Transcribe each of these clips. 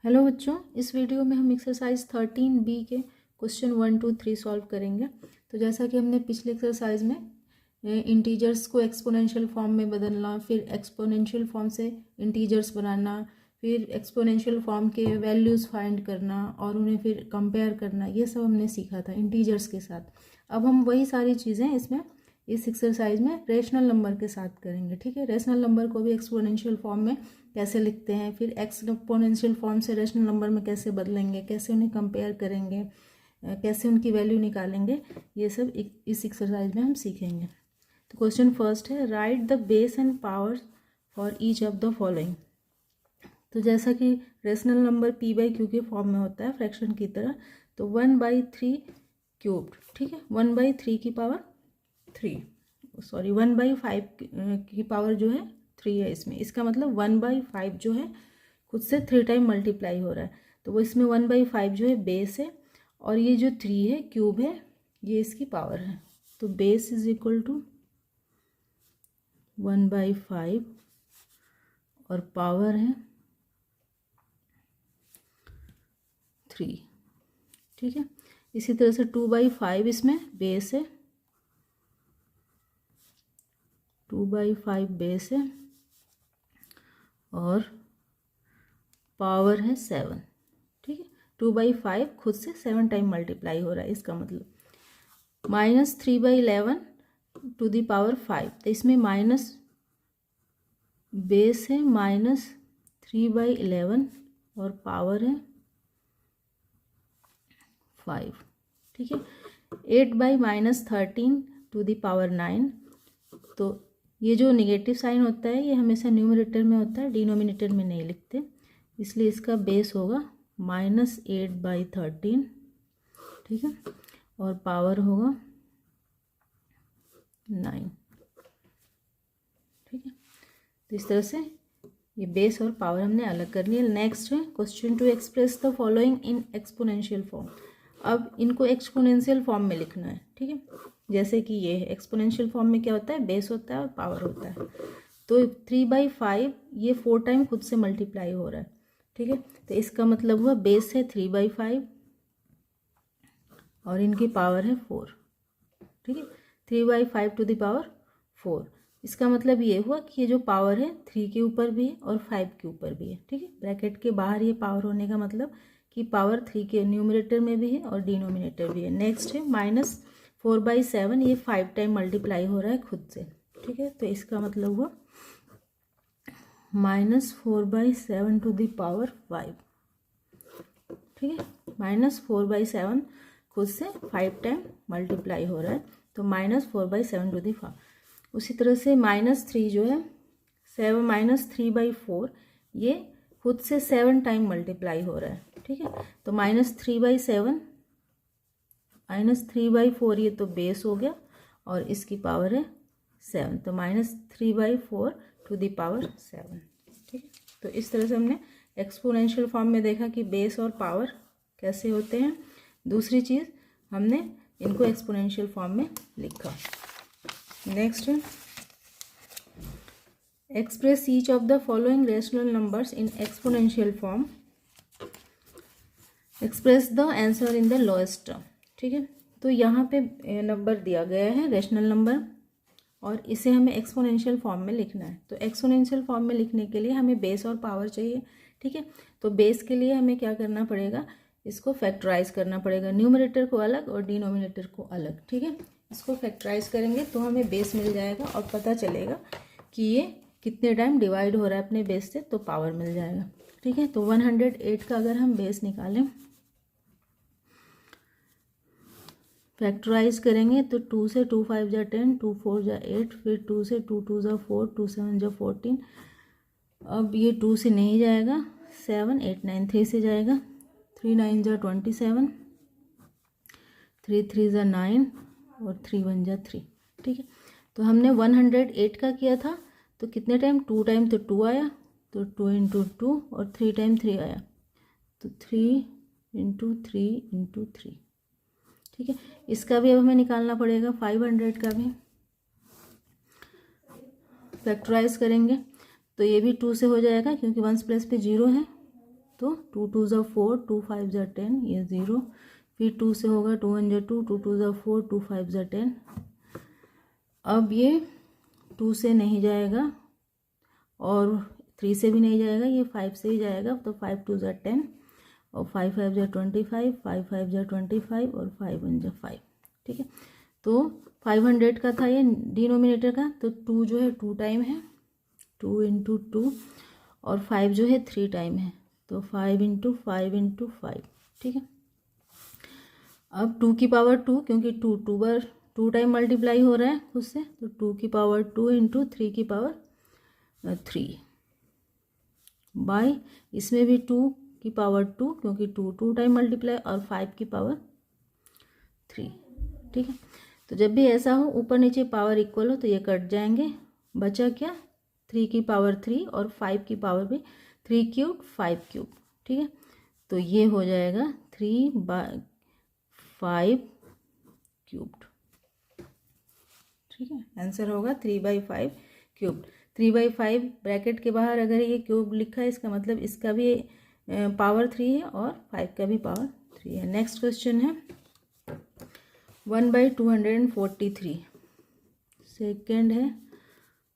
Hello बच्चों, इस video में हम एक्सरसाइज 13B के क्वेश्चन 1, 2, 3 सॉल्व करेंगे। तो जैसा कि हमने पिछले एक्सरसाइज में इंटीजर्स को एक्सपोनेंशियल फॉर्म में बदलना, फिर एक्सपोनेंशियल फॉर्म से इंटीजर्स बनाना, फिर एक्सपोनेंशियल फॉर्म के वैल्यूज़ फाइंड करना और उन्हें फिर कंपेयर करना, ये सब हमने सीखा था इंटीजर्स के साथ। अब हम वही सारी चीज़ें इसमें इस एक्सरसाइज में रेशनल नंबर के साथ करेंगे। ठीक है, रेशनल नंबर को भी एक्सपोनेंशियल फॉर्म में कैसे लिखते हैं, फिर एक्सपोनेंशियल फॉर्म से रेशनल नंबर में कैसे बदलेंगे, कैसे उन्हें कंपेयर करेंगे, कैसे उनकी वैल्यू निकालेंगे, ये सब इस एक्सरसाइज में हम सीखेंगे। तो क्वेश्चन फर्स्ट है, right the base and power for each of the following. तो जैसा कि रेशनल नंबर p/q के फॉर्म में होता है फ्रैक्शन की तरह, तो 1/3 क्यूब्ड। ठीक है, 1/3 की पावर 3, सॉरी 1/5 की पावर जो है 3 है इसमें। इसका मतलब 1/5 जो है खुद से 3 टाइम मल्टीप्लाई हो रहा है, तो वो इसमें 1/5 जो है बेस है और ये जो 3 है क्यूब है, ये इसकी पावर है। तो बेस इज इक्वल टू 1/5 और पावर है 3। ठीक है, इसी तरह से 2/5 इसमें बेस है, 2/5 बेस है और पावर है 7। ठीक है, 2/5 खुद से 7 टाइम मल्टीप्लाई हो रहा है, इसका मतलब -3/11 टू द पावर 5। तो इसमें माइनस बेस है -3/11 और पावर है 5। ठीक है, 8/-13 टू द पावर 9। तो ये जो नेगेटिव साइन होता है ये हमेशा न्यूमरेटर में होता है, डिनोमिनेटर में नहीं लिखते, इसलिए इसका बेस होगा -8/13। ठीक है, और पावर होगा 9। ठीक है, तो इस तरह से ये बेस और पावर हमने अलग कर लिया। नेक्स्ट है question to express the following in exponential form. अब इनको एक्सपोनेंशियल फॉर्म में लिखना है। ठीक है, जैसे कि ये है एक्सपोनेंशियल फॉर्म में क्या होता है, बेस होता है और पावर होता है। तो 3/5 ये 4 टाइम खुद से मल्टीप्लाई हो रहा है। ठीक है, तो इसका मतलब हुआ बेस है 3/5 और इनकी पावर है 4। ठीक है, 3/5 टू द पावर 4। इसका मतलब ये हुआ कि ये जो पावर है 3 के ऊपर भी है और 5 के ऊपर भी है। ठीक है, ब्रैकेट के बाहर ये पावर होने का मतलब कि पावर 3 के न्यूमरेटर में भी है और डिनोमिनेटर भी है। नेक्स्ट है -4/7, ये 5 टाइम मल्टीप्लाई हो रहा है खुद से। ठीक है, तो इसका मतलब हुआ -4/7 टू द पावर 5। ठीक है, -4/7 खुद से 5 टाइम मल्टीप्लाई हो रहा है, तो -4/7 टू द 5। उसी तरह से -3 जो है 3/4, ये खुद से 7 टाइम मल्टीप्लाई हो रहा है। ठीक है, तो -3/7 -3/4 ये तो बेस हो गया और इसकी पावर है 7, तो -3/4 टू द पावर 7। ठीक है, तो इस तरह से हमने एक्सपोनेंशियल फॉर्म में देखा कि बेस और पावर कैसे होते हैं। दूसरी चीज़ हमने इनको एक्सपोनेंशियल फॉर्म में लिखा। नेक्स्ट है express each of the following rational numbers in exponential form, express the answer in the lowest term. ठीक है, तो यहाँ पे नंबर दिया गया है रेशनल नंबर और इसे हमें एक्सपोनेंशियल फॉर्म में लिखना है। तो एक्सपोनेंशियल फॉर्म में लिखने के लिए हमें बेस और पावर चाहिए। ठीक है, तो बेस के लिए हमें क्या करना पड़ेगा, इसको फैक्टराइज करना पड़ेगा, न्यूमरेटर को अलग और डिनोमिनेटर को अलग। ठीक है, इसको फैक्टराइज करेंगे तो हमें बेस मिल जाएगा और पता चलेगा कि ये कितने टाइम डिवाइड हो रहा है अपने बेस से, तो पावर मिल जाएगा। ठीक है, तो 108 का अगर हम बेस निकालें, फैक्टराइज करेंगे तो 2 से 2 5 जा 10, 2 4 जा 8, फिर 2 से 2 2 जा 4, 2 7 जा 14। अब ये 2 से नहीं जाएगा, 7 8 9 3 से जाएगा, 3 9 जा 27, 3 3 जा 9 और 3 1 जा 3। ठीक है, तो हमने 108 का किया था, तो कितने टाइम, 2 टाइम तो 2 आया, तो 2 × 2 और 3 टाइम 3 आया, तो 3 × 3 × 3। ठीक है, इसका भी अब हमें निकालना पड़ेगा, 500 का भी फैक्टराइज करेंगे तो ये भी 2 से हो जाएगा क्योंकि 1 प्लस पे 0 है, तो 2 2 ज़ा 4, 2 5 ज़ा 10, ये 0। फिर 2 से होगा 2 1 ज़ा 2, 2 2 ज़ा 4, 2 5 ज़ा 10। अब ये 2 से नहीं जाएगा और 3 से भी नहीं जाएगा, ये 5 से ही जाएगा। तो 5 2 ज़ा 10 और 5 5 ज़ा 25, 5 5 ज़ा 25 और 5 1 ज़ा 5। ठीक है, तो 500 का था ये डिनोमिनेटर का, तो 2 जो है 2 टाइम है, 2 इंटू 2, और 5 जो है 3 टाइम है, तो 5 इंटू 5 इंटू 5। ठीक है, अब 2 की पावर 2, क्योंकि 2 2 बार 2 टाइम मल्टीप्लाई हो रहा है खुद से, तो 2 की पावर 2 इंटू 3 की पावर 3 बाई, इसमें भी 2 की पावर 2, क्योंकि 2 2 टाइम मल्टीप्लाई, और 5 की पावर 3। ठीक है, तो जब भी ऐसा हो ऊपर नीचे पावर इक्वल हो तो ये कट जाएंगे, बचा क्या 3 की पावर 3 और 5 की पावर भी 3 क्यूब 5 क्यूब। ठीक है, तो ये हो जाएगा 3/5 क्यूब्ड। ठीक है, आंसर होगा 3/5 क्यूब। 3/5 ब्रैकेट के बाहर अगर ये क्यूब लिखा है, इसका मतलब इसका भी पावर 3 है और 5 का भी पावर 3 है। नेक्स्ट क्वेश्चन है 1/243। सेकेंड है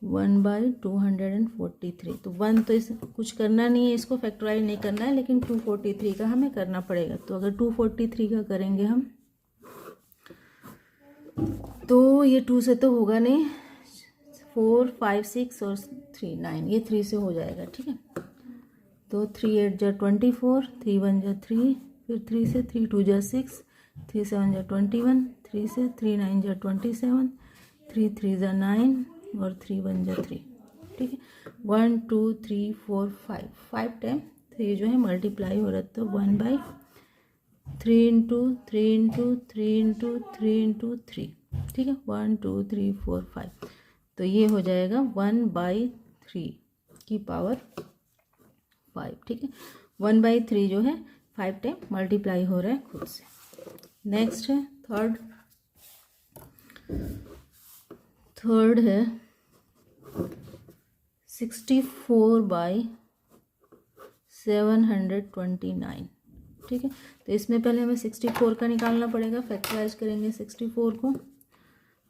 1/243। तो 1 तो इस कुछ करना नहीं है, इसको फैक्टराइज नहीं करना है, लेकिन 243 का हमें करना पड़ेगा। तो अगर 243 का करेंगे हम, तो ये 2 से तो होगा नहीं, 4 5 6 और 3 9, ये 3 से हो जाएगा। ठीक है, तो 3 8 जा 24, 3 1 जा 3, फिर 3 से 3 2 जा 6, 3 7 जा 21, 3 से 3 9 जा 27, 3 3 जा 9 और 3 1 जा 3। ठीक है, 1 2 3 4 5 टाइम 3 जो है मल्टीप्लाई हो रहा है, तो 1/3 इंटू 3 इंटू 3 इंटू 3 इंटू 3। ठीक है, 1 2 3 4 5, तो ये हो जाएगा 1/3 की पावर 5। ठीक है, 1/3 जो है 5 टाइम मल्टीप्लाई हो रहा है खुद से। नेक्स्ट है थर्ड है 64/729। ठीक है, तो इसमें पहले हमें 64 का निकालना पड़ेगा, फैक्टराइज करेंगे 64 को।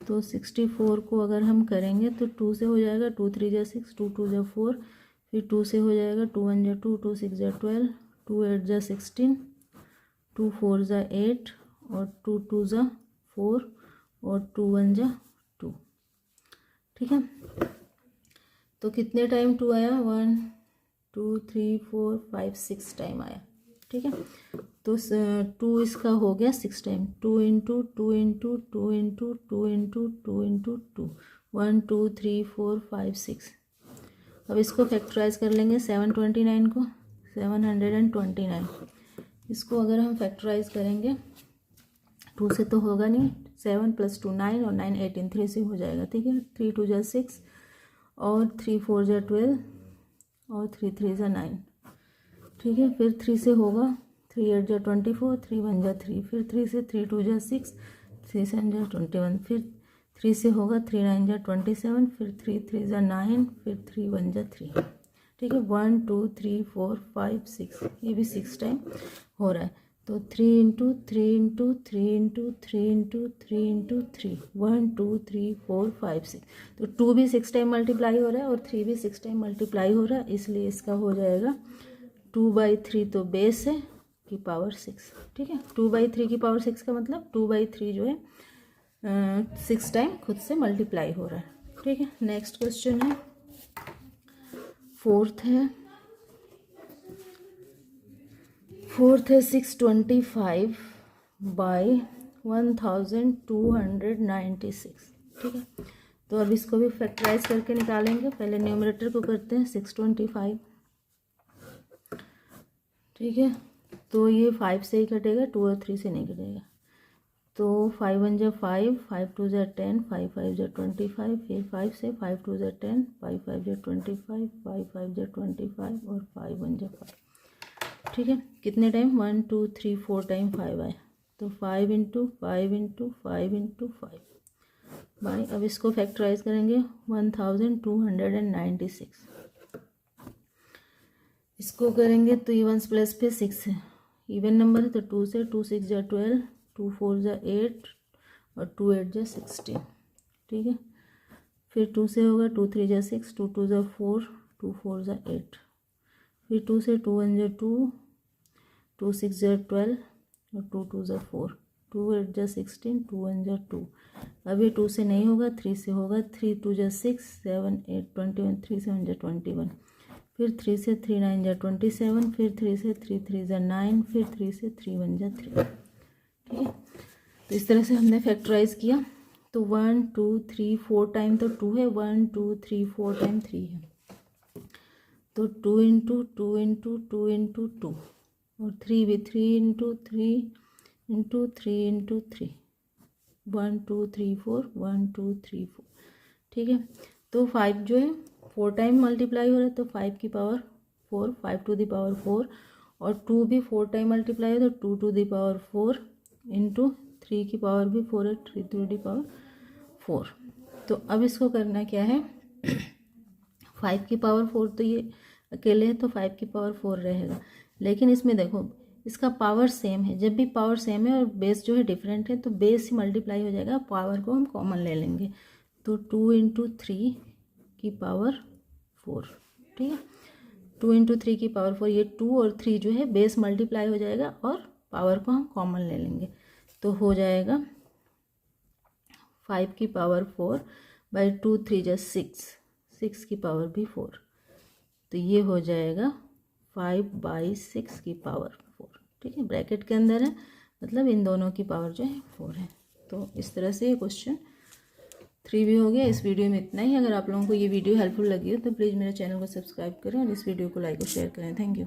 तो 64 को अगर हम करेंगे तो 2 से हो जाएगा, 2 3 जा 6, 2 2 जा 4, फिर 2 से हो जाएगा, 2 1 जा 2, 2 6 जा 12, 2 8 जा 16, 2 4 जा 8 और 2 2 जा 4 और 2 1 जा 2। ठीक है, तो कितने टाइम 2 आया, 1 2 3 4 5 6 टाइम आया। ठीक है, तो 2 इसका हो गया 6 time, 2 into 2 into 2 into 2 into 2 into 2, 1 2 3 4 5 6। अब इसको फैक्टराइज कर लेंगे 729 को, 729। इसको अगर हम फैक्टराइज करेंगे 2 से तो होगा नहीं, 7 + 2 9 और 9 18, 3 से हो जाएगा। ठीक है, 3 2 जा 6 और 3 4 जा 12 और 3 3 जा 9। ठीक है, फिर 3 से होगा, 3 8 जा 24, 3 1 जा 3, फिर 3 से 3 2 जा 6, 3 7 जा 21, फिर 3 से होगा, 3 9 जा 27, फिर 3 3 जा 9, फिर 3 1 जा 3। ठीक है, 1 2 3 4 5 6, ये भी 6 टाइम हो रहा है। तो 3 into 3 into 3 into 3 into 3 into 3, 1 2 3 4 5 6। तो 2 भी 6 टाइम मल्टीप्लाई हो रहा है और 3 भी 6 टाइम मल्टीप्लाई हो रहा है, इसलिए इसका हो जाएगा 2/3, तो बेस है की पावर 6। ठीक है, 2/3 की पावर 6 का मतलब 2/3 जो है 6 टाइम खुद से मल्टीप्लाई हो रहा है। ठीक है, नेक्स्ट क्वेश्चन है फोर्थ है 625/1296। ठीक है, तो अब इसको भी फैक्टराइज करके निकालेंगे। पहले न्यूमरेटर को करते हैं 625। ठीक है, तो ये 5 से ही कटेगा, 2 और 3 से नहीं कटेगा। तो 5 1 जा 5, 5 2 जा 10, 5 5 जा 25, फिर 5 से 5 2 जा 10, 5 5 जा 25, 5 5 जा 25 और 5 1 जा 5। ठीक है, कितने टाइम 1 2 3 4 टाइम 5 आए, तो 5 इंटू 5 इंटू 5 इंटू 5 बाई, अब इसको फैक्टराइज करेंगे 1296। इसको करेंगे तो ये 1 प्लस पे 6 है, इवन नंबर है तो 2 से 2 6 जा 12, 2 4 जा 8 और 2 8 जा 16, ठीक है। फिर 2 से होगा 2 3 जा 6, 2 2 जा 4, 2 4 जा 8, फिर 2 से 2 1 जा 2, 2 6 जा 12 और 2 2 जा 4, 2 8 जा 16, 2 1 जा 2। अब ये 2 से नहीं होगा, 3 से होगा, 3 2 जा 6, 7 8 21, 3 7 जा 21, फिर 3 से 3 9 जा 27, फिर 3 से 3 3 जा 9, फिर 3 से 3 1 जा 3, ठीक है। तो इस तरह से हमने फैक्टराइज किया। तो 1 2 3 4 टाइम तो 2 है, 1 2 3 4 टाइम 3 है, तो 2 इंटू 2 इंटू 2 इंटू 2 और 3 भी 3 इंटू 3 इंटू 3 इंटू 3, 1 2 3 4 1 2 3 4, ठीक है। तो 5 जो है 4 टाइम मल्टीप्लाई हो रहा है तो 5 की पावर 4, 5 टू द पावर 4, और 2 भी 4 टाइम मल्टीप्लाई हो तो 2 टू द पावर 4 इंटू 3 की पावर भी 4 है, 3 टू द पावर 4। तो अब इसको करना क्या है, 5 की पावर 4 तो ये अकेले है तो 5 की पावर 4 रहेगा, लेकिन इसमें देखो इसका पावर सेम है, जब भी पावर सेम है और बेस जो है डिफरेंट है तो बेस ही मल्टीप्लाई हो जाएगा, पावर को हम कॉमन ले लेंगे, तो 2 इंटू 3 की पावर 4, ठीक है। 2 इंटू 3 की पावर 4, ये 2 और 3 जो है बेस मल्टीप्लाई हो जाएगा और पावर को हम कॉमन ले लेंगे, तो हो जाएगा 5 की पावर 4 बाई 2 3 जा 6, 6 की पावर भी 4, तो ये हो जाएगा 5/6 की पावर 4, ठीक है। ब्रैकेट के अंदर है, मतलब इन दोनों की पावर जो है 4 है। तो इस तरह से ये क्वेश्चन 3 भी हो गया। इस वीडियो में इतना ही। अगर आप लोगों को ये वीडियो हेल्पफुल लगी हो तो प्लीज़ मेरे चैनल को सब्सक्राइब करें और इस वीडियो को लाइक और शेयर करें। Thank you.